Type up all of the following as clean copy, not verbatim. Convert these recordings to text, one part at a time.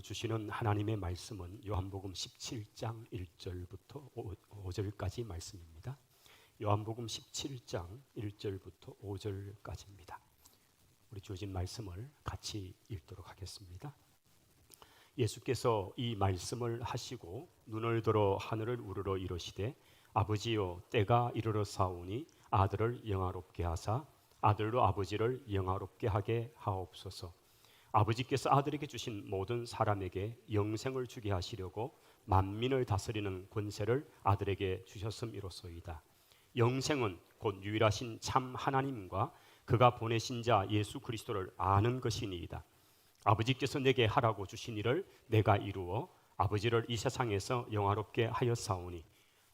오늘 주시는 하나님의 말씀은 요한복음 17장 1절부터 5절까지 말씀입니다. 요한복음 17장 1절부터 5절까지입니다. 우리 주어진 말씀을 같이 읽도록 하겠습니다. 예수께서 이 말씀을 하시고 눈을 들어 하늘을 우러러 이르시되 아버지여 때가 이르러 사오니 아들을 영화롭게 하사 아들로 아버지를 영화롭게 하게 하옵소서. 아버지께서 아들에게 주신 모든 사람에게 영생을 주게 하시려고 만민을 다스리는 권세를 아들에게 주셨음이로소이다. 영생은 곧 유일하신 참 하나님과 그가 보내신 자 예수 그리스도를 아는 것이니이다. 아버지께서 내게 하라고 주신 일을 내가 이루어 아버지를 이 세상에서 영화롭게 하였사오니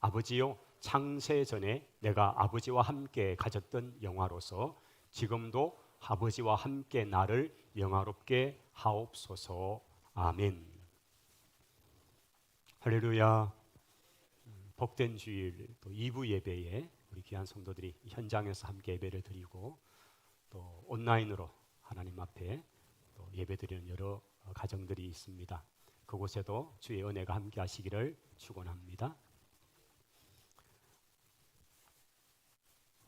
아버지여 창세 전에 내가 아버지와 함께 가졌던 영화로서 지금도 아버지와 함께 나를 영화롭게 하옵소서. 아멘. 할렐루야. 복된 주일 또 2부 예배에 우리 귀한 성도들이 현장에서 함께 예배를 드리고 또 온라인으로 하나님 앞에 또 예배드리는 여러 가정들이 있습니다. 그곳에도 주의 은혜가 함께 하시기를 축원합니다.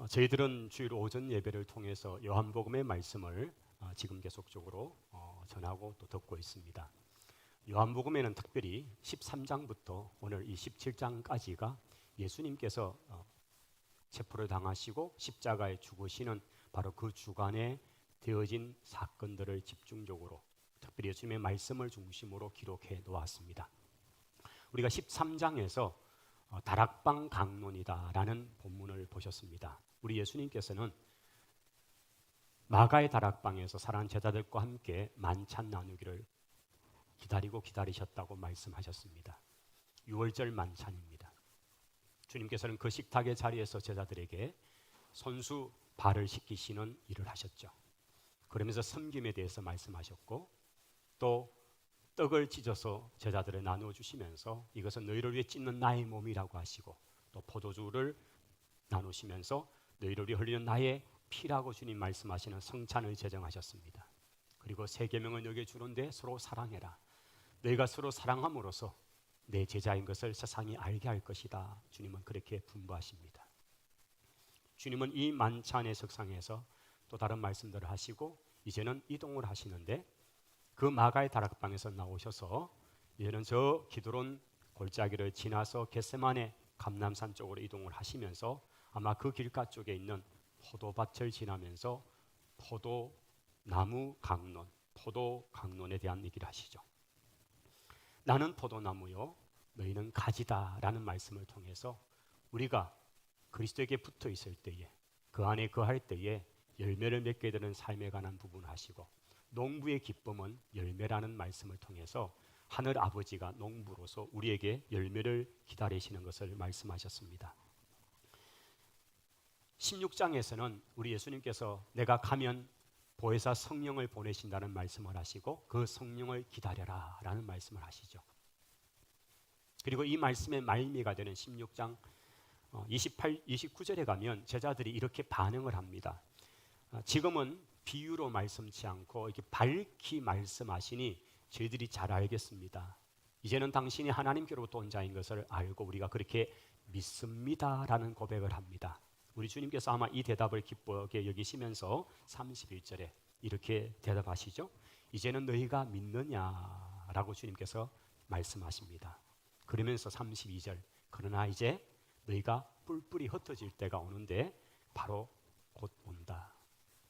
저희들은 주일 오전 예배를 통해서 요한복음의 말씀을 지금 계속적으로 전하고 또 듣고 있습니다. 요한복음에는 특별히 13장부터 오늘 이 17장까지가 예수님께서 체포를 당하시고 십자가에 죽으시는 바로 그 주간에 되어진 사건들을 집중적으로 특별히 예수님의 말씀을 중심으로 기록해 놓았습니다. 우리가 13장에서 다락방 강론이다라는 본문을 보셨습니다. 우리 예수님께서는 마가의 다락방에서 사랑하는 제자들과 함께 만찬 나누기를 기다리셨다고 말씀하셨습니다. 6월절 만찬입니다. 주님께서는 그 식탁의 자리에서 제자들에게 손수 발을 씻기시는 일을 하셨죠. 그러면서 섬김에 대해서 말씀하셨고 또 떡을 찢어서 제자들에 나누어 주시면서 이것은 너희를 위해 찢는 나의 몸이라고 하시고 또 포도주를 나누시면서 너희를 위해 흘리는 나의 피라고 주님 말씀하시는 성찬을 제정하셨습니다. 그리고 세 계명을 너희에게 주는데 서로 사랑해라. 너희가 서로 사랑함으로써 내 제자인 것을 세상이 알게 할 것이다. 주님은 그렇게 분부하십니다. 주님은 이 만찬의 석상에서 또 다른 말씀들을 하시고 이제는 이동을 하시는데 그 마가의 다락방에서 나오셔서 이제는 저 기드론 골짜기를 지나서 겟세마네 감람산 쪽으로 이동을 하시면서 아마 그 길가 쪽에 있는 포도밭을 지나면서 포도나무 강론, 포도 강론에 대한 얘기를 하시죠. 나는 포도나무요 너희는 가지다라는 말씀을 통해서 우리가 그리스도에게 붙어 있을 때에 그 안에 거할 때에 열매를 맺게 되는 삶에 관한 부분을 하시고 농부의 기쁨은 열매라는 말씀을 통해서 하늘 아버지가 농부로서 우리에게 열매를 기다리시는 것을 말씀하셨습니다. 16장에서는 우리 예수님께서 내가 가면 보혜사 성령을 보내신다는 말씀을 하시고 그 성령을 기다려라 라는 말씀을 하시죠. 그리고 이 말씀의 말미가 되는 16장 29절에 가면 제자들이 이렇게 반응을 합니다. 지금은 비유로 말씀치 않고 이렇게 밝히 말씀하시니 저희들이 잘 알겠습니다. 이제는 당신이 하나님께로부터 온 자인 것을 알고 우리가 그렇게 믿습니다라는 고백을 합니다. 우리 주님께서 아마 이 대답을 기쁘게 여기시면서 31절에 이렇게 대답하시죠. 이제는 너희가 믿느냐라고 주님께서 말씀하십니다. 그러면서 32절 그러나 이제 너희가 뿔뿔이 흩어질 때가 오는데 바로 곧 온다.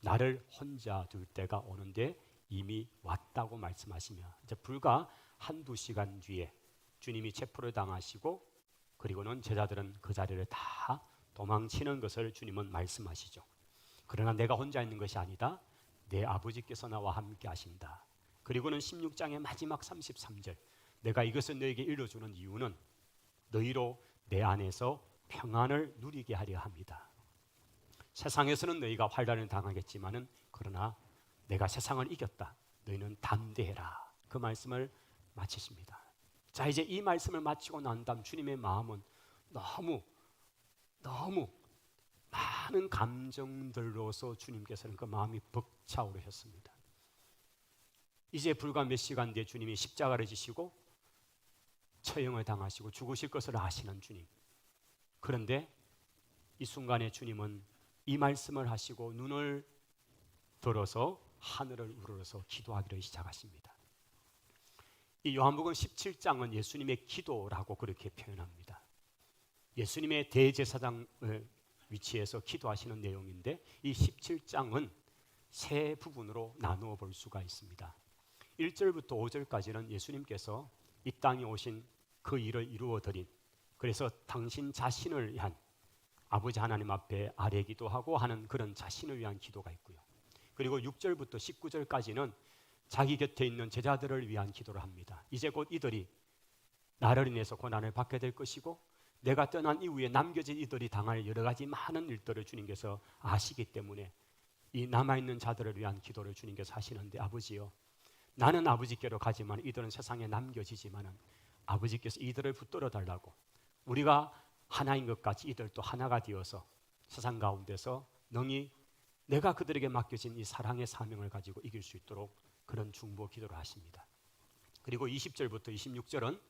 나를 혼자 둘 때가 오는데 이미 왔다고 말씀하시며 이제 불과 한두 시간 뒤에 주님이 체포를 당하시고 그리고는 제자들은 그 자리를 다 도망치는 것을 주님은 말씀하시죠. 그러나 내가 혼자 있는 것이 아니다. 내 아버지께서 나와 함께 하신다. 그리고는 16장의 마지막 33절 내가 이것을 너에게 일러주는 이유는 너희로 내 안에서 평안을 누리게 하려 합니다. 세상에서는 너희가 환난을 당하겠지만은 그러나 내가 세상을 이겼다. 너희는 담대해라. 그 말씀을 마치십니다. 자 이제 이 말씀을 마치고 난 다음 주님의 마음은 너무 많은 감정들로서 주님께서는 그 마음이 벅차오르셨습니다. 이제 불과 몇 시간 뒤에 주님이 십자가를 지시고 처형을 당하시고 죽으실 것을 아시는 주님. 그런데 이 순간에 주님은 이 말씀을 하시고 눈을 들어서 하늘을 우러러서 기도하기를 시작하십니다. 이 요한복음 17장은 예수님의 기도라고 그렇게 표현합니다. 예수님의 대제사장을 위치해서 기도하시는 내용인데 이 17장은 세 부분으로 나누어 볼 수가 있습니다. 1절부터 5절까지는 예수님께서 이 땅에 오신 그 일을 이루어 드린, 그래서 당신 자신을 위한 아버지 하나님 앞에 아뢰 기도하고 하는 그런 자신을 위한 기도가 있고요. 그리고 6절부터 19절까지는 자기 곁에 있는 제자들을 위한 기도를 합니다. 이제 곧 이들이 나를 인해서 고난을 받게 될 것이고 내가 떠난 이후에 남겨진 이들이 당할 여러 가지 많은 일들을 주님께서 아시기 때문에 이 남아있는 자들을 위한 기도를 주님께서 하시는데, 아버지요, 나는 아버지께로 가지만 이들은 세상에 남겨지지만은 아버지께서 이들을 붙들어 달라고, 우리가 하나인 것 같이 이들도 하나가 되어서 세상 가운데서 능히 내가 그들에게 맡겨진 이 사랑의 사명을 가지고 이길 수 있도록 그런 중보 기도를 하십니다. 그리고 20절부터 26절은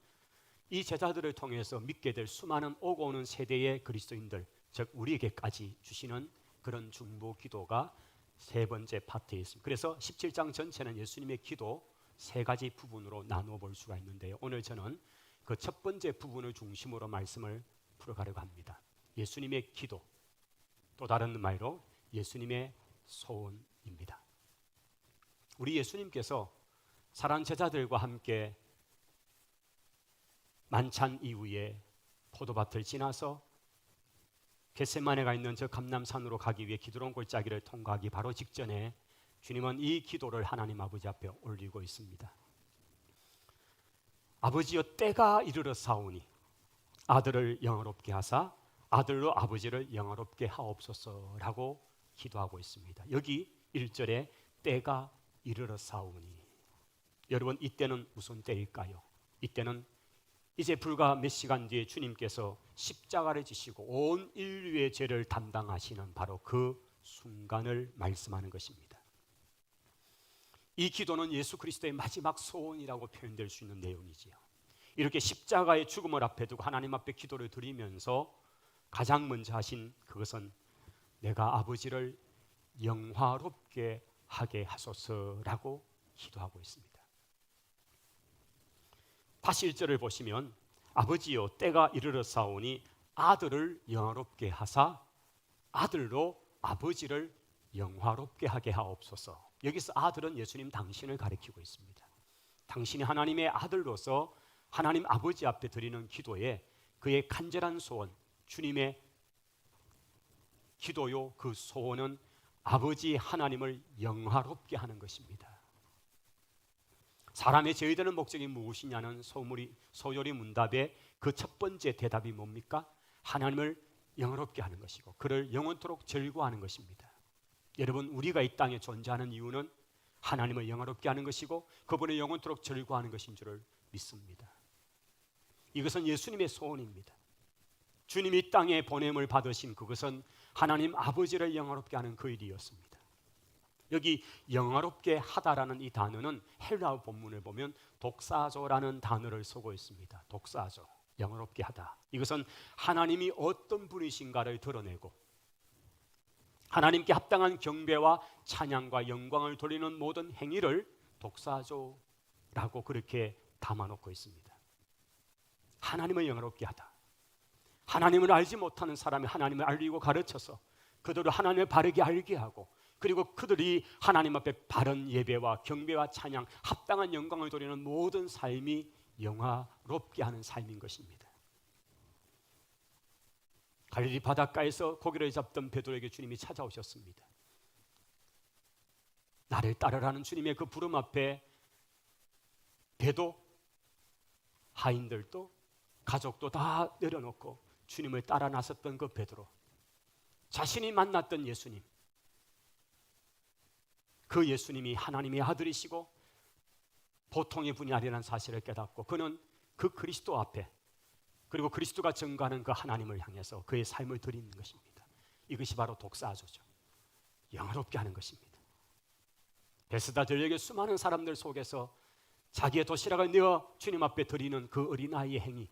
이 제자들을 통해서 믿게 될 수많은 오고 오는 세대의 그리스도인들, 즉 우리에게까지 주시는 그런 중보 기도가 세 번째 파트에 있습니다. 그래서 17장 전체는 예수님의 기도 세 가지 부분으로 나누어 볼 수가 있는데요. 오늘 저는 그 첫 번째 부분을 중심으로 말씀을 풀어가려고 합니다. 예수님의 기도, 또 다른 말로 예수님의 소원입니다. 우리 예수님께서 사랑하는 제자들과 함께 만찬 이후에 포도밭을 지나서 겟세마네가 있는 저 감람산으로 가기 위해 기드론 골짜기를 통과하기 바로 직전에 주님은 이 기도를 하나님 아버지 앞에 올리고 있습니다. 아버지여, 때가 이르러 사오니 아들을 영화롭게 하사 아들로 아버지를 영화롭게 하옵소서라고 기도하고 있습니다. 여기 1절에 때가 이르러 사오니, 여러분 이때는 무슨 때일까요? 이때는 이제 불과 몇 시간 뒤에 주님께서 십자가를 지시고 온 인류의 죄를 담당하시는 바로 그 순간을 말씀하는 것입니다. 이 기도는 예수 그리스도의 마지막 소원이라고 표현될 수 있는 내용이지요. 이렇게 십자가의 죽음을 앞에 두고 하나님 앞에 기도를 드리면서 가장 먼저 하신 그것은 내가 아버지를 영화롭게 하게 하소서라고 기도하고 있습니다. 다시 1절을 보시면 아버지여, 때가 이르러 사오니 아들을 영화롭게 하사 아들로 아버지를 영화롭게 하게 하옵소서. 여기서 아들은 예수님 당신을 가리키고 있습니다. 당신이 하나님의 아들로서 하나님 아버지 앞에 드리는 기도에 그의 간절한 소원, 주님의 기도요, 그 소원은 아버지 하나님을 영화롭게 하는 것입니다. 사람의 죄되는 목적이 무엇이냐는 소요리 문답의 그 첫 번째 대답이 뭡니까? 하나님을 영화롭게 하는 것이고 그를 영원토록 즐거워하는 것입니다. 여러분, 우리가 이 땅에 존재하는 이유는 하나님을 영화롭게 하는 것이고 그분을 영원토록 즐거워하는 것인 줄을 믿습니다. 이것은 예수님의 소원입니다. 주님이 이 땅에 보냄을 받으신 그것은 하나님 아버지를 영화롭게 하는 그 일이었습니다. 여기 영화롭게 하다라는 이 단어는 헬라어 본문을 보면 독사조라는 단어를 쓰고 있습니다. 독사조, 영화롭게 하다. 이것은 하나님이 어떤 분이신가를 드러내고 하나님께 합당한 경배와 찬양과 영광을 돌리는 모든 행위를 독사조라고 그렇게 담아놓고 있습니다. 하나님을 영화롭게 하다. 하나님을 알지 못하는 사람이 하나님을 알리고 가르쳐서 그들을 하나님을 바르게 알게 하고 그리고 그들이 하나님 앞에 바른 예배와 경배와 찬양, 합당한 영광을 돌리는 모든 삶이 영화롭게 하는 삶인 것입니다. 갈릴리 바닷가에서 고기를 잡던 베드로에게 주님이 찾아오셨습니다. 나를 따르라는 주님의 그 부름 앞에 배도 하인들도 가족도 다 내려놓고 주님을 따라 나섰던 그 베드로, 자신이 만났던 예수님, 그 예수님이 하나님의 아들이시고 보통의 분이 아니라는 사실을 깨닫고 그는 그 그리스도 앞에, 그리고 그리스도가 증거하는 그 하나님을 향해서 그의 삶을 드리는 것입니다. 이것이 바로 독사조죠. 영화롭게 하는 것입니다. 베스다 전역의 수많은 사람들 속에서 자기의 도시락을 내어 주님 앞에 드리는 그 어린아이의 행위,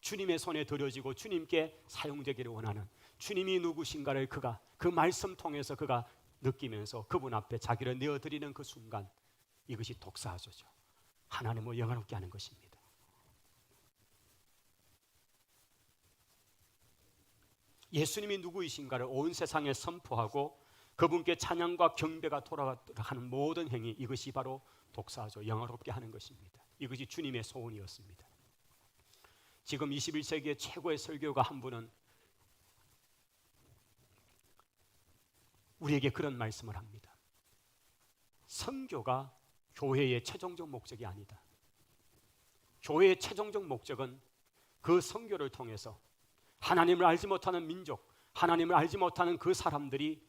주님의 손에 드려지고 주님께 사용되기를 원하는, 주님이 누구신가를 그가 그 말씀 통해서 그가 느끼면서 그분 앞에 자기를 내어드리는 그 순간, 이것이 독사조죠. 하나님을 영화롭게 하는 것입니다. 예수님이 누구이신가를 온 세상에 선포하고 그분께 찬양과 경배가 돌아가는 모든 행위, 이것이 바로 독사죠. 영화롭게 하는 것입니다. 이것이 주님의 소원이었습니다. 지금 21세기의 최고의 설교가 한 분은 우리에게 그런 말씀을 합니다. 선교가 교회의 최종적 목적이 아니다. 교회의 최종적 목적은 그 선교를 통해서 하나님을 알지 못하는 민족, 하나님을 알지 못하는 그 사람들이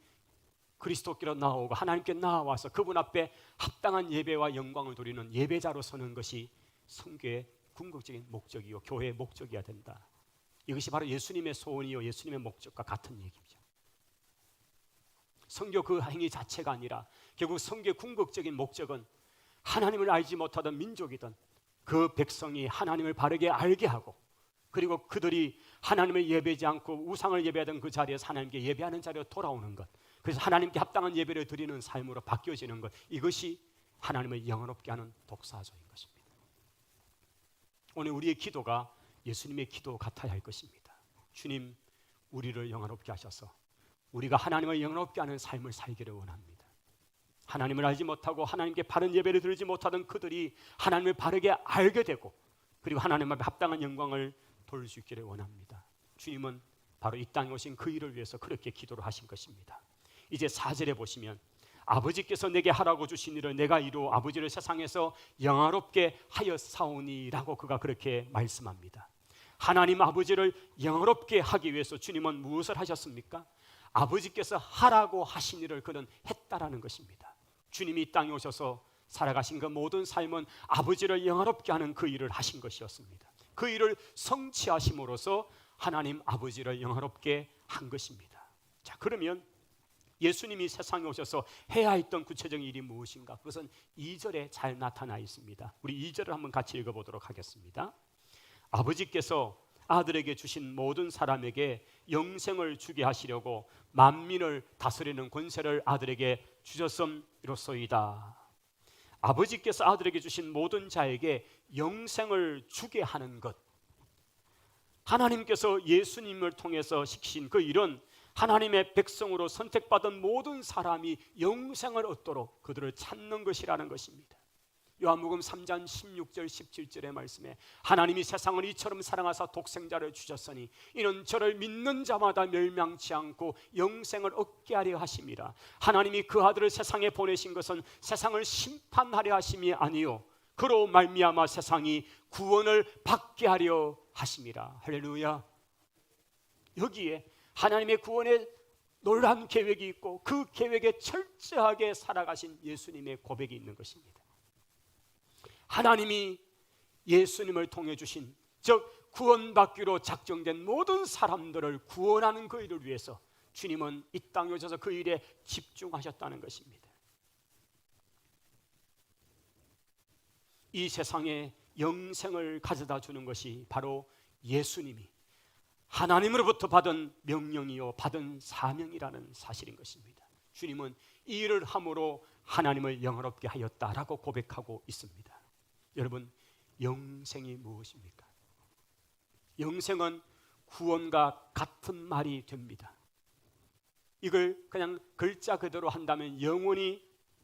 그리스도께로 나오고 하나님께 나와서 그분 앞에 합당한 예배와 영광을 드리는 예배자로 서는 것이 선교의 궁극적인 목적이요 교회의 목적이어야 된다. 이것이 바로 예수님의 소원이요 예수님의 목적과 같은 얘기죠. 선교 그 행위 자체가 아니라 결국 선교의 궁극적인 목적은 하나님을 알지 못하던 민족이든 그 백성이 하나님을 바르게 알게 하고, 그리고 그들이 하나님을 예배하지 않고 우상을 예배하던 그 자리에서 하나님께 예배하는 자리로 돌아오는 것, 그래서 하나님께 합당한 예배를 드리는 삶으로 바뀌어지는 것, 이것이 하나님을 영원롭게 하는 독사조인 것입니다. 오늘 우리의 기도가 예수님의 기도 같아야 할 것입니다. 주님, 우리를 영원롭게 하셔서 우리가 하나님을 영원롭게 하는 삶을 살기를 원합니다. 하나님을 알지 못하고 하나님께 바른 예배를 드리지 못하던 그들이 하나님을 바르게 알게 되고, 그리고 하나님 앞에 합당한 영광을 돌릴 수 있기를 원합니다. 주님은 바로 이 땅에 오신 그 일을 위해서 그렇게 기도를 하신 것입니다. 이제 4절에 보시면 아버지께서 내게 하라고 주신 일을 내가 이루어 아버지를 세상에서 영화롭게 하였사오니라고 그가 그렇게 말씀합니다. 하나님 아버지를 영화롭게 하기 위해서 주님은 무엇을 하셨습니까? 아버지께서 하라고 하신 일을 그는 했다라는 것입니다. 주님이 이 땅에 오셔서 살아가신 그 모든 삶은 아버지를 영화롭게 하는 그 일을 하신 것이었습니다. 그 일을 성취하심으로써 하나님 아버지를 영화롭게 한 것입니다. 자, 그러면 예수님이 세상에 오셔서 해야 했던 구체적인 일이 무엇인가? 그것은 2절에 잘 나타나 있습니다. 우리 2절을 한번 같이 읽어보도록 하겠습니다. 아버지께서 아들에게 주신 모든 사람에게 영생을 주게 하시려고 만민을 다스리는 권세를 아들에게 주셨음이로소이다. 아버지께서 아들에게 주신 모든 자에게 영생을 주게 하는 것, 하나님께서 예수님을 통해서 시키신 그 일은 하나님의 백성으로 선택받은 모든 사람이 영생을 얻도록 그들을 찾는 것이라는 것입니다. 요한복음 3장 16절 17절의 말씀에 하나님이 세상을 이처럼 사랑하사 독생자를 주셨으니 이는 저를 믿는 자마다 멸망치 않고 영생을 얻게 하려 하심이라. 하나님이 그 아들을 세상에 보내신 것은 세상을 심판하려 하심이 아니요 그로 말미암아 세상이 구원을 받게 하려 하심이라. 할렐루야. 여기에 하나님의 구원의 놀라운 계획이 있고 그 계획에 철저하게 살아가신 예수님의 고백이 있는 것입니다. 하나님이 예수님을 통해 주신, 즉 구원받기로 작정된 모든 사람들을 구원하는 그 일을 위해서 주님은 이 땅에 오셔서 그 일에 집중하셨다는 것입니다. 이 세상에 영생을 가져다 주는 것이 바로 예수님이 하나님으로부터 받은 명령이요 받은 사명이라는 사실인 것입니다. 주님은 이 일을 함으로 하나님을 영화롭게 하였다라고 고백하고 있습니다. 여러분, 영생이 무엇입니까? 영생은 구원과 같은 말이 됩니다. 이걸 그냥 글자 그대로 한다면 영원히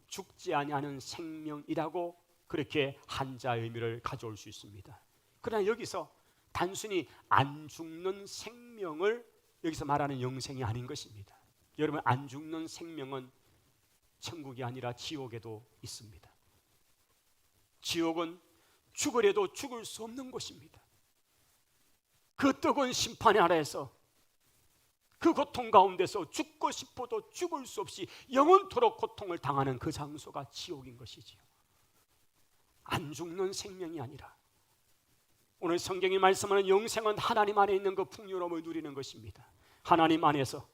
죽지 아니하는 생명이라고 그렇게 한자 의미를 가져올 수 있습니다. 그러나 여기서 단순히 안 죽는 생명을 여기서 말하는 영생이 아닌 것입니다. 여러분, 안 죽는 생명은 천국이 아니라 지옥에도 있습니다. 지옥은 죽으려도 죽을 수 없는 곳입니다. 그 뜨거운 심판의 아래에서 그 고통 가운데서 죽고 싶어도 죽을 수 없이 영원토록 고통을 당하는 그 장소가 지옥인 것이지요. 안 죽는 생명이 아니라 오늘 성경이 말씀하는 영생은 하나님 안에 있는 그 풍요로움을 누리는 것입니다. 하나님 안에서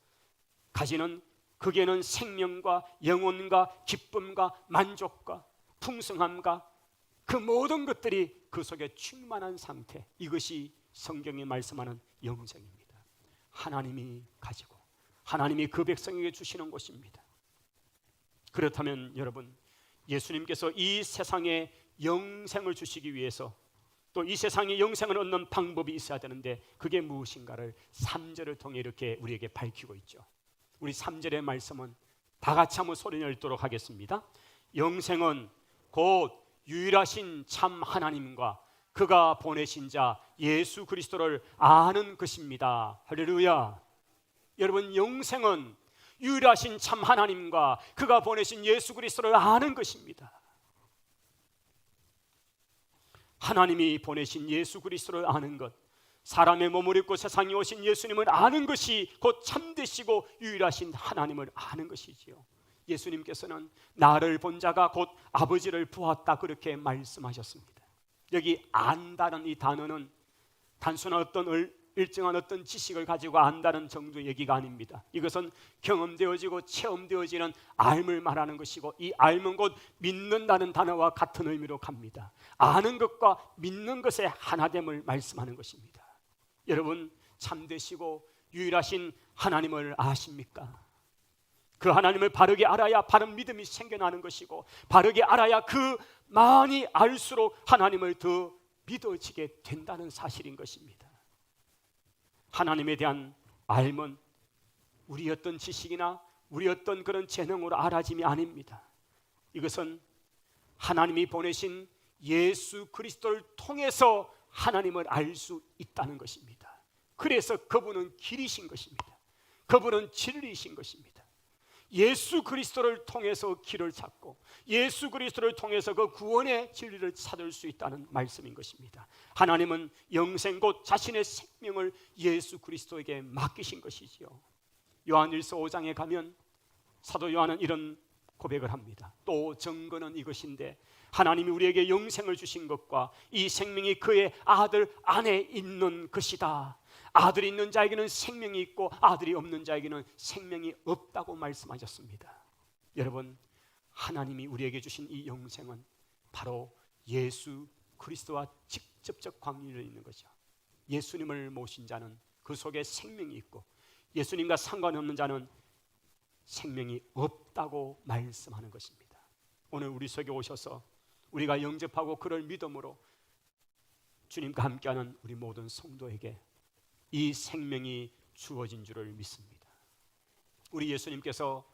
가지는 거기에는 생명과 영혼과 기쁨과 만족과 풍성함과 그 모든 것들이 그 속에 충만한 상태, 이것이 성경이 말씀하는 영생입니다. 하나님이 가지고 하나님이 그 백성에게 주시는 것입니다. 그렇다면 여러분, 예수님께서 이 세상에 영생을 주시기 위해서 또 이 세상에 영생을 얻는 방법이 있어야 되는데 그게 무엇인가를 3절을 통해 이렇게 우리에게 밝히고 있죠. 우리 3절의 말씀은 다 같이 한번 소리 내도록 하겠습니다. 영생은 곧 유일하신 참 하나님과 그가 보내신 자 예수 그리스도를 아는 것입니다. 할렐루야. 여러분, 영생은 유일하신 참 하나님과 그가 보내신 예수 그리스도를 아는 것입니다. 하나님이 보내신 예수 그리스도를 아는 것, 사람의 몸을 입고 세상에 오신 예수님을 아는 것이 곧 참되시고 유일하신 하나님을 아는 것이지요. 예수님께서는 나를 본 자가 곧 아버지를 보았다, 그렇게 말씀하셨습니다. 여기 안다는 이 단어는 단순한 어떤 일정한 어떤 지식을 가지고 안다는 정도의 얘기가 아닙니다. 이것은 경험되어지고 체험되어지는 알을 말하는 것이고, 이 알은 곧 믿는다는 단어와 같은 의미로 갑니다. 아는 것과 믿는 것의 하나됨을 말씀하는 것입니다. 여러분, 참되시고 유일하신 하나님을 아십니까? 그 하나님을 바르게 알아야 바른 믿음이 생겨나는 것이고, 바르게 알아야 그 많이 알수록 하나님을 더 믿어지게 된다는 사실인 것입니다. 하나님에 대한 알면 우리 어떤 지식이나 우리 어떤 그런 재능으로 알아짐이 아닙니다. 이것은 하나님이 보내신 예수 그리스도를 통해서 하나님을 알 수 있다는 것입니다. 그래서 그분은 길이신 것입니다. 그분은 진리이신 것입니다. 예수 그리스도를 통해서 길을 찾고 예수 그리스도를 통해서 그 구원의 진리를 찾을 수 있다는 말씀인 것입니다. 하나님은 영생 곧 자신의 생명을 예수 그리스도에게 맡기신 것이지요. 요한일서 5장에 가면 사도 요한은 이런 고백을 합니다. 또 증거는 이것인데 하나님이 우리에게 영생을 주신 것과 이 생명이 그의 아들 안에 있는 것이다. 아들이 있는 자에게는 생명이 있고 아들이 없는 자에게는 생명이 없다고 말씀하셨습니다. 여러분, 하나님이 우리에게 주신 이 영생은 바로 예수 그리스도와 직접적 관계가 있는 거죠. 예수님을 모신 자는 그 속에 생명이 있고 예수님과 상관없는 자는 생명이 없다고 말씀하는 것입니다. 오늘 우리 속에 오셔서 우리가 영접하고 그를 믿음으로 주님과 함께하는 우리 모든 성도에게 이 생명이 주어진 줄을 믿습니다. 우리 예수님께서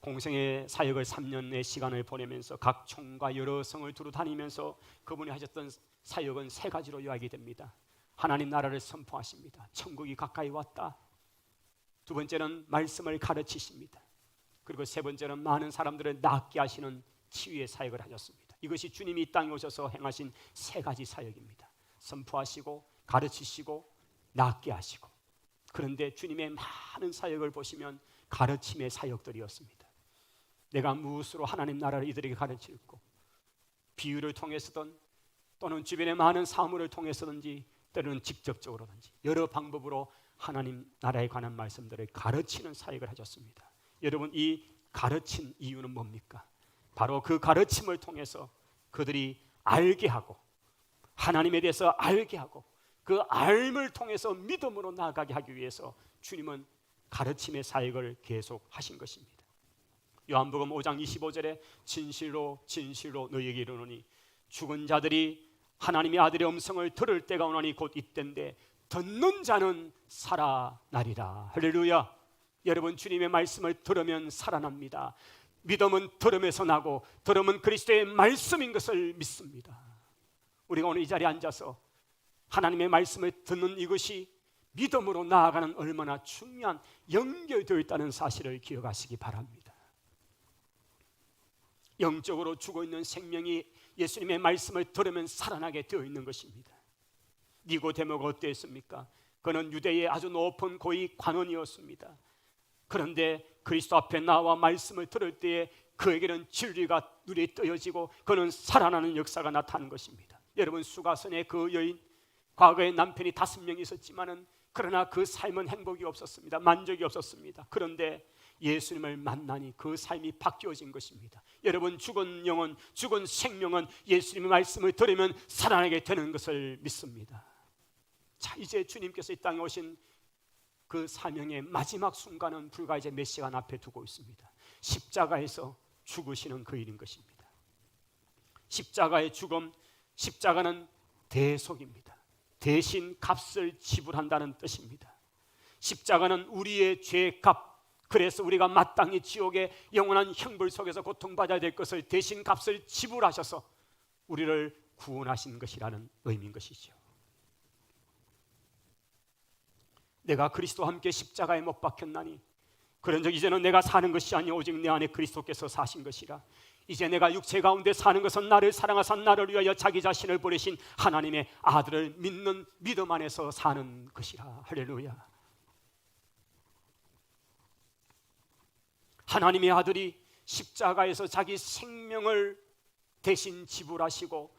공생의 사역을 3년의 시간을 보내면서 각 총과 여러 성을 두루 다니면서 그분이 하셨던 사역은 3가지로 요약이 됩니다. 하나님 나라를 선포하십니다. 천국이 가까이 왔다. 2번째는 말씀을 가르치십니다. 그리고 3번째는 많은 사람들을 낫게 하시는 치유의 사역을 하셨습니다. 이것이 주님이 이 땅에 오셔서 행하신 3가지 사역입니다. 선포하시고 가르치시고 낫게 하시고. 그런데 주님의 많은 사역을 보시면 가르침의 사역들이었습니다. 내가 무엇으로 하나님 나라를 이들에게 가르칠고, 비유를 통해서든 또는 주변의 많은 사물을 통해서든지 때로는 직접적으로든지 여러 방법으로 하나님 나라에 관한 말씀들을 가르치는 사역을 하셨습니다. 여러분, 이 가르친 이유는 뭡니까? 바로 그 가르침을 통해서 그들이 알게 하고 하나님에 대해서 알게 하고 그 알을 통해서 믿음으로 나아가게 하기 위해서 주님은 가르침의 사역을 계속 하신 것입니다. 요한복음 5장 25절에 진실로 진실로 너희에게 이르노니 죽은 자들이 하나님의 아들의 음성을 들을 때가 오나니 곧 이때인데 듣는 자는 살아나리라. 할렐루야. 여러분, 주님의 말씀을 들으면 살아납니다. 믿음은 들음에서 나고 들음은 그리스도의 말씀인 것을 믿습니다. 우리가 오늘 이 자리에 앉아서 하나님의 말씀을 듣는 이것이 믿음으로 나아가는 얼마나 중요한 연결되어 있다는 사실을 기억하시기 바랍니다. 영적으로 죽어있는 생명이 예수님의 말씀을 들으면 살아나게 되어 있는 것입니다. 니고데모가 어땠습니까? 그는 유대의 아주 높은 고위 관원이었습니다. 그런데 그리스도 앞에 나와 말씀을 들을 때에 그에게는 진리가 눈에 떠여지고 그는 살아나는 역사가 나타나는 것입니다. 여러분, 수가선의 그 여인, 과거에 남편이 5명 있었지만은 그러나 그 삶은 행복이 없었습니다. 만족이 없었습니다. 그런데 예수님을 만나니 그 삶이 바뀌어진 것입니다. 여러분, 죽은 영혼, 죽은 생명은 예수님의 말씀을 들으면 살아나게 되는 것을 믿습니다. 자, 이제 주님께서 이 땅에 오신 그 사명의 마지막 순간은 불과 이제 몇 시간 앞에 두고 있습니다. 십자가에서 죽으시는 그 일인 것입니다. 십자가의 죽음, 십자가는 대속입니다. 대신 값을 지불한다는 뜻입니다. 십자가는 우리의 죄 값, 그래서 우리가 마땅히 지옥의 영원한 형벌 속에서 고통받아야 될 것을 대신 값을 지불하셔서 우리를 구원하신 것이라는 의미인 것이죠. 내가 그리스도와 함께 십자가에 못 박혔나니 그런즉 이제는 내가 사는 것이 아니 오직 내 안에 그리스도께서 사신 것이라. 이제 내가 육체 가운데 사는 것은 나를 사랑하사 나를 위하여 자기 자신을 버리신 하나님의 아들을 믿는 믿음 안에서 사는 것이라. 할렐루야. 하나님의 아들이 십자가에서 자기 생명을 대신 지불하시고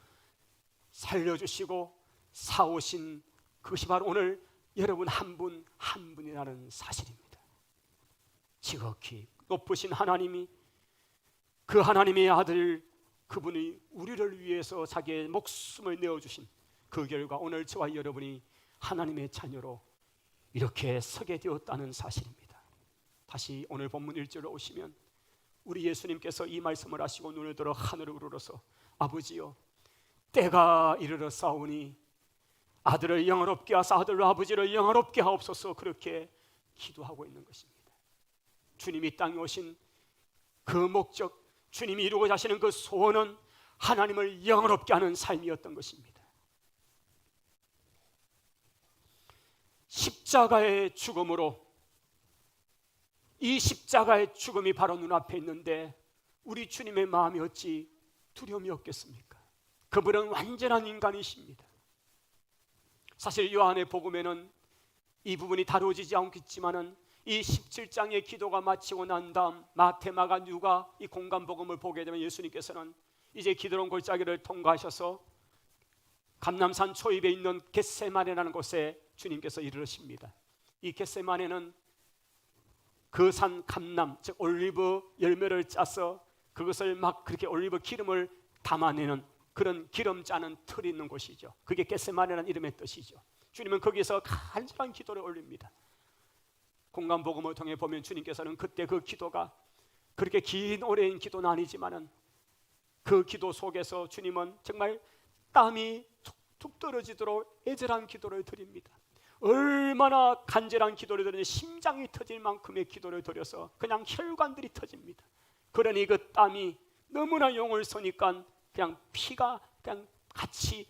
살려주시고 사오신 그것이 바로 오늘 여러분 한 분 한 분이라는 사실입니다. 지극히 높으신 하나님이 그 하나님의 아들, 그분이 우리를 위해서 자기의 목숨을 내어주신 그 결과 오늘 저와 여러분이 하나님의 자녀로 이렇게 서게 되었다는 사실입니다. 다시 오늘 본문 1절로 오시면 우리 예수님께서 이 말씀을 하시고 눈을 들어 하늘을 우러러서 아버지여 때가 이르러 싸우니 아들을 영원롭게 하사 아들로 아버지를 영원롭게 하옵소서, 그렇게 기도하고 있는 것입니다. 주님이 땅에 오신 그 목적, 주님이 이루고자 하시는 그 소원은 하나님을 영원롭게 하는 삶이었던 것입니다. 십자가의 죽음으로, 이 십자가의 죽음이 바로 눈앞에 있는데 우리 주님의 마음이 어찌 두려움이 없겠습니까? 그분은 완전한 인간이십니다. 사실 요한의 복음에는 이 부분이 다루어지지 않겠지만은 이 17장의 기도가 마치고 난 다음 마태, 마가, 누가 이 공간 복음을 보게 되면 예수님께서는 이제 기드론 골짜기를 통과하셔서 감람산 초입에 있는 겟세마네라는 곳에 주님께서 이르십니다. 이 겟세마네는 그 산 감람, 즉 올리브 열매를 짜서 그것을 막 그렇게 올리브 기름을 담아내는 그런 기름 짜는 틀이 있는 곳이죠. 그게 겟세마네라는 이름의 뜻이죠. 주님은 거기서 간절한 기도를 올립니다. 공간복음을 통해 보면 주님께서는 그때 그 기도가 그렇게 긴 오랜 기도는 아니지만은 그 기도 속에서 주님은 정말 땀이 툭툭 떨어지도록 애절한 기도를 드립니다. 얼마나 간절한 기도를 드리니 심장이 터질 만큼의 기도를 드려서 그냥 혈관들이 터집니다. 그러니 그 땀이 너무나 용을 쏘니까 그냥 피가 그냥 같이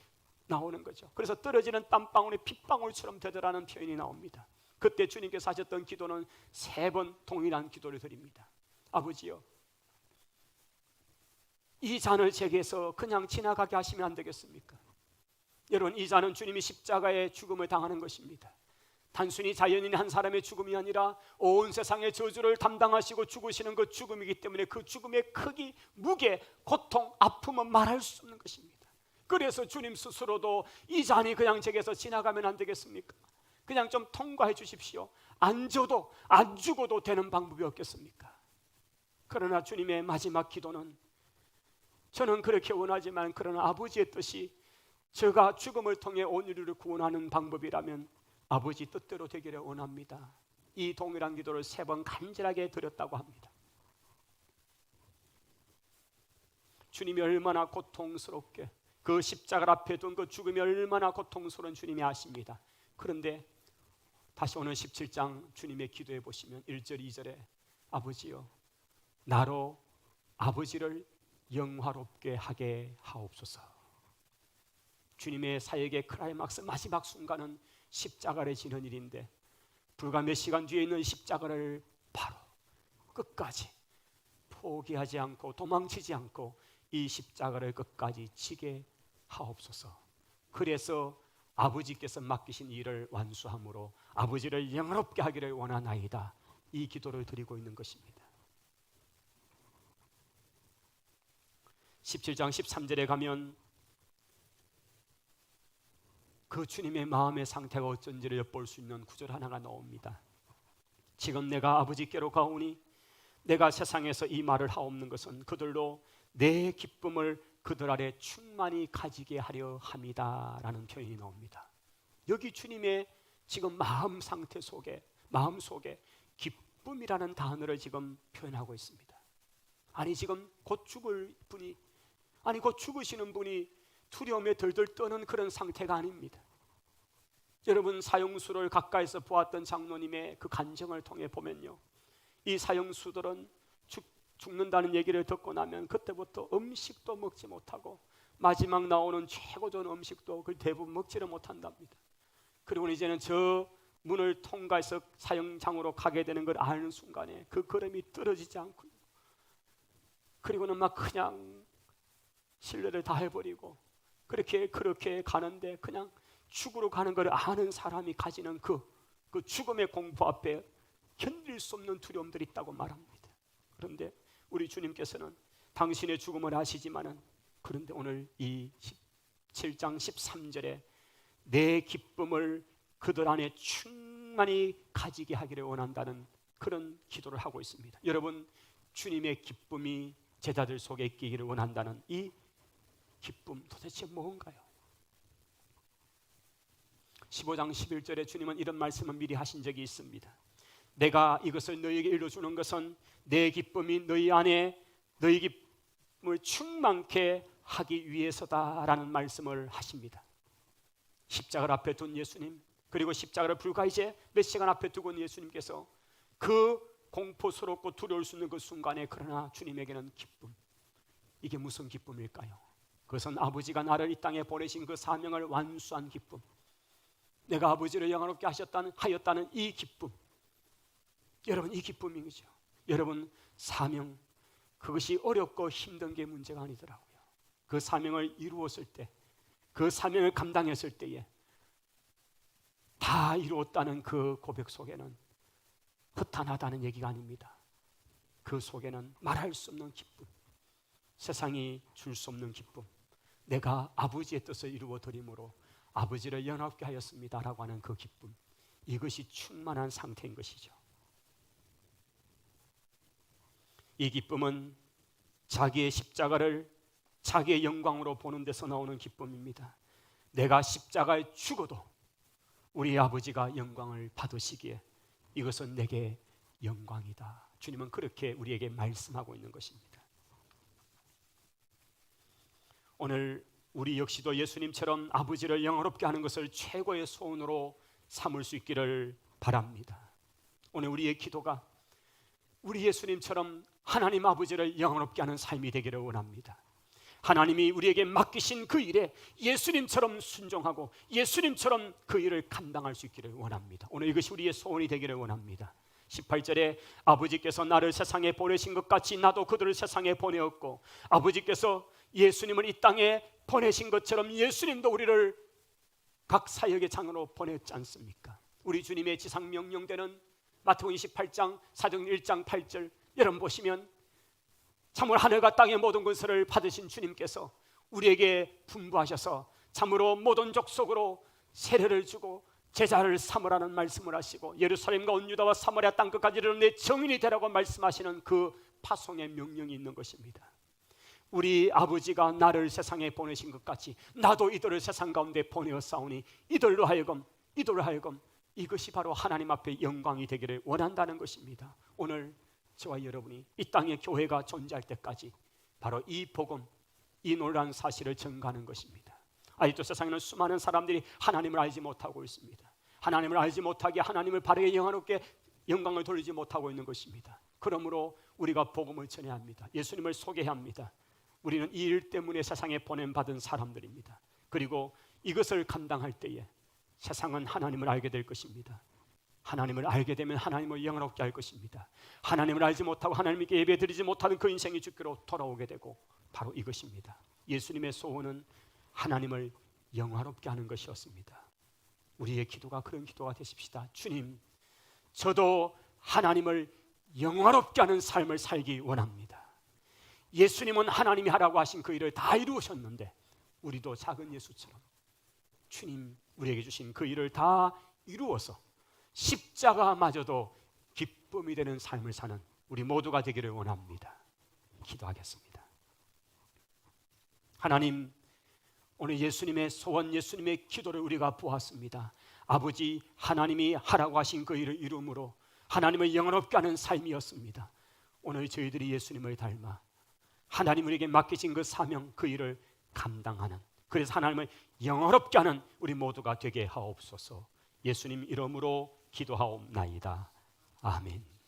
나오는 거죠. 그래서 떨어지는 땀방울이 핏방울처럼 되더라는 표현이 나옵니다. 그때 주님께서 하셨던 기도는 3번 동일한 기도를 드립니다. 아버지여, 이 잔을 제게서 그냥 지나가게 하시면 안 되겠습니까? 여러분, 이 잔은 주님이 십자가의 죽음을 당하는 것입니다. 단순히 자연인 한 사람의 죽음이 아니라 온 세상의 저주를 담당하시고 죽으시는 그 죽음이기 때문에 그 죽음의 크기, 무게, 고통, 아픔은 말할 수 없는 것입니다. 그래서 주님 스스로도 이 잔이 그냥 제게서 지나가면 안 되겠습니까? 그냥 좀 통과해 주십시오. 안 줘도 안 죽어도 되는 방법이 없겠습니까? 그러나 주님의 마지막 기도는 저는 그렇게 원하지만 그러나 아버지의 뜻이 제가 죽음을 통해 온 인류를 구원하는 방법이라면 아버지 뜻대로 되기를 원합니다. 이 동일한 기도를 3번 간절하게 드렸다고 합니다. 주님이 얼마나 고통스럽게 그 십자가 앞에 둔 그 죽음이 얼마나 고통스러운 주님이 아십니다. 그런데 다시 오늘 17장 주님의 기도해 보시면 1절 2절에 아버지여 나로 아버지를 영화롭게 하게 하옵소서. 주님의 사역의 클라이막스 마지막 순간은 십자가를 지는 일인데 불과 몇 시간 뒤에 있는 십자가를 바로 끝까지 포기하지 않고 도망치지 않고 이 십자가를 끝까지 지게 하옵소서. 그래서 아버지께서 맡기신 일을 완수함으로 아버지를 영원롭게 하기를 원하나이다. 이 기도를 드리고 있는 것입니다. 17장 13절에 가면 그 주님의 마음의 상태가 어쩐지를 엿볼 수 있는 구절 하나가 나옵니다. 지금 내가 아버지께로 가오니 내가 세상에서 이 말을 하옵는 것은 그들로 내 기쁨을 그들 아래 충만히 가지게 하려 함이다 라는 표현이 나옵니다. 여기 주님의 지금 마음 상태 속에, 마음 속에 기쁨이라는 단어를 지금 표현하고 있습니다. 아니 지금 곧 죽을 분이, 아니 곧 죽으시는 분이 두려움에 덜덜 떠는 그런 상태가 아닙니다. 여러분, 사형수를 가까이서 보았던 장로님의 그 간증을 통해 보면요, 이 사형수들은 죽는다는 얘기를 듣고 나면 그때부터 음식도 먹지 못하고 마지막 나오는 최고 좋은 음식도 그 대부분 먹지를 못한답니다. 그리고 이제는 저 문을 통과해서 사형장으로 가게 되는 걸 아는 순간에 그 걸음이 떨어지지 않고요, 그리고는 막 그냥 신뢰를 다 해버리고 그렇게 가는데 그냥 죽으러 가는 걸 아는 사람이 가지는 그 죽음의 공포 앞에 견딜 수 없는 두려움들이 있다고 말합니다. 그런데 우리 주님께서는 당신의 죽음을 아시지만은, 그런데 오늘 이 17장 13절에 내 기쁨을 그들 안에 충만히 가지게 하기를 원한다는 그런 기도를 하고 있습니다. 여러분, 주님의 기쁨이 제자들 속에 있기를 원한다는 이 기쁨 도대체 뭔가요? 15장 11절에 주님은 이런 말씀을 미리 하신 적이 있습니다. 내가 이것을 너희에게 일러주는 것은 내 기쁨이 너희 안에 너희 기쁨을 충만케 하기 위해서다라는 말씀을 하십니다. 십자가를 앞에 둔 예수님, 그리고 십자가를 불과 이제 몇 시간 앞에 두고 온 예수님께서 그 공포스럽고 두려울 수 있는 그 순간에, 그러나 주님에게는 기쁨, 이게 무슨 기쁨일까요? 그것은 아버지가 나를 이 땅에 보내신 그 사명을 완수한 기쁨, 내가 아버지를 영화롭게 하였다는 이 기쁨. 여러분, 이 기쁨인 거죠. 여러분, 사명, 그것이 어렵고 힘든 게 문제가 아니더라고요. 그 사명을 이루었을 때, 그 사명을 감당했을 때에 다 이루었다는 그 고백 속에는 허탄하다는 얘기가 아닙니다. 그 속에는 말할 수 없는 기쁨, 세상이 줄 수 없는 기쁨, 내가 아버지의 뜻을 이루어 드림으로 아버지를 영화롭게 하였습니다라고 하는 그 기쁨, 이것이 충만한 상태인 것이죠. 이 기쁨은 자기의 십자가를 자기의 영광으로 보는 데서 나오는 기쁨입니다. 내가 십자가에 죽어도 우리 아버지가 영광을 받으시기에 이것은 내게 영광이다. 주님은 그렇게 우리에게 말씀하고 있는 것입니다. 오늘 우리 역시도 예수님처럼 아버지를 영화롭게 하는 것을 최고의 소원으로 삼을 수 있기를 바랍니다. 오늘 우리의 기도가 우리 예수님처럼 하나님 아버지를 영화롭게 하는 삶이 되기를 원합니다. 하나님이 우리에게 맡기신 그 일에 예수님처럼 순종하고 예수님처럼 그 일을 감당할 수 있기를 원합니다. 오늘 이것이 우리의 소원이 되기를 원합니다. 18절에 아버지께서 나를 세상에 보내신 것 같이 나도 그들을 세상에 보내었고, 아버지께서 예수님을 이 땅에 보내신 것처럼 예수님도 우리를 각 사역의 장으로 보냈지 않습니까? 우리 주님의 지상 명령되는 마태복음 28장 사도행 1장 8절, 여러분 보시면 참으로 하늘과 땅의 모든 권세를 받으신 주님께서 우리에게 분부하셔서 참으로 모든 족속으로 세례를 주고 제자를 삼으라는 말씀을 하시고, 예루살렘과 온 유다와 사마리아 땅끝까지 이르는 내 증인이 되라고 말씀하시는 그 파송의 명령이 있는 것입니다. 우리 아버지가 나를 세상에 보내신 것 같이 나도 이들을 세상 가운데 보내었사오니 이들로 하여금 이것이 바로 하나님 앞에 영광이 되기를 원한다는 것입니다. 오늘 저와 여러분이 이 땅에 교회가 존재할 때까지 바로 이 복음, 이 놀라운 사실을 전가하는 것입니다. 아직도 세상에는 수많은 사람들이 하나님을 알지 못하고 있습니다. 하나님을 알지 못하게 하나님을 바르게 영화롭게 영광을 돌리지 못하고 있는 것입니다. 그러므로 우리가 복음을 전해야 합니다. 예수님을 소개해야 합니다. 우리는 이 일 때문에 세상에 보냄받은 사람들입니다. 그리고 이것을 감당할 때에 세상은 하나님을 알게 될 것입니다. 하나님을 알게 되면 하나님을 영화롭게 할 것입니다. 하나님을 알지 못하고 하나님께 예배드리지 못하는 그 인생이 죽기로 돌아오게 되고, 바로 이것입니다. 예수님의 소원은 하나님을 영화롭게 하는 것이었습니다. 우리의 기도가 그런 기도가 되십시다. 주님, 저도 하나님을 영화롭게 하는 삶을 살기 원합니다. 예수님은 하나님이 하라고 하신 그 일을 다 이루셨는데 우리도 작은 예수처럼 주님 우리에게 주신 그 일을 다 이루어서 십자가마저도 기쁨이 되는 삶을 사는 우리 모두가 되기를 원합니다. 기도하겠습니다. 하나님, 오늘 예수님의 소원, 예수님의 기도를 우리가 보았습니다. 아버지, 하나님이 하라고 하신 그 일을 이루므로 하나님을 영원롭게 하는 삶이었습니다. 오늘 저희들이 예수님을 닮아 하나님 우리에게 맡기신 그 사명, 그 일을 감당하는, 그래서 하나님을 영원롭게 하는 우리 모두가 되게 하옵소서. 예수님 이름으로 기도하옵나이다. 아멘.